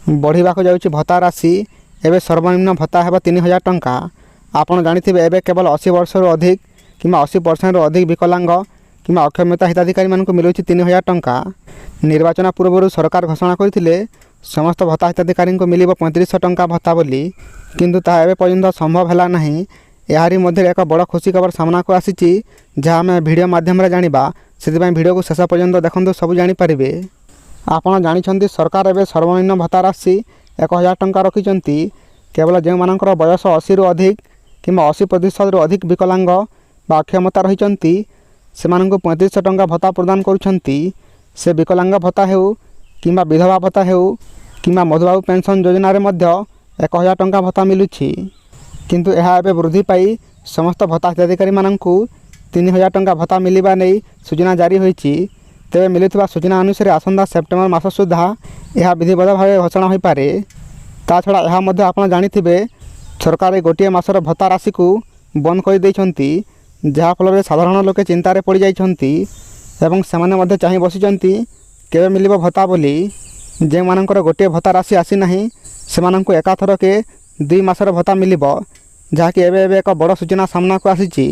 बढ़ाक जाऊँगी भत्ता राशि। एवं सर्वनिम्न भत्ता है 3000 टंका। आपड़ जानी एवं केवल 80 वर्ष अधिक कि 80% अधिक विकलांग कि अक्षमता हिताधिकारी मानक मिलूँ 3000 टंका। निर्वाचन पूर्व सरकार घोषणा करते समस्त भत्ता हिताधिकारी मिल 3500 टंका भत्ता बोली, किंतु ताहा पर्यंत संभव है ना। यारी मध्य एक बड़ खुशी खबर सामना को आसी जहाँ आम भिडियो मध्यम जाना से भिडियो को शेष पर्यंत देखते सब जानीपारे। आपड़ जानते सरकार एवं सर्वनिम्न भत्ता राशि 1000 टंका रखिंट। केवल जो मानकर बयस 80 रु अधिक कि 80% अधिक विकलांग बा अक्षमता रही से 3500 टंका भत्ता प्रदान करुँच। से विकलांग भत्ता हो कि विधवा भत्ता हो कि मधुबाबू पेंशन योजन 1000 टंका भत्ता मिलूँ, किंतु यह एवं वृद्धि पाई समस्त भत्ता हिताधिकारी मानक 3000 टंका भत्ता मिलवा नहीं सूचना जारी होती। तेरे मिलुवा सूचना अनुसार आसंता सेप्टेम्बर मास सुधा यह विधिवत भाव घोषणा हो पारे। ता छड़ा यह आप जानी सरकार गोटे मासर भत्ता राशि को बंद कर देइछंती, जहाँफल साधारण लोके चिंतार पड़ जाइछंती एवं सेमाने चाह बसिचंती केवे मिलिबो भत्ता बोली। जे मानकर गोटे भत्ता राशि आसी नाही सेमानंकु एकाथर के 2 मासर भत्ता मिलिबो, जहाँकि एबे एक बड़ सूचना सामना को आसीची।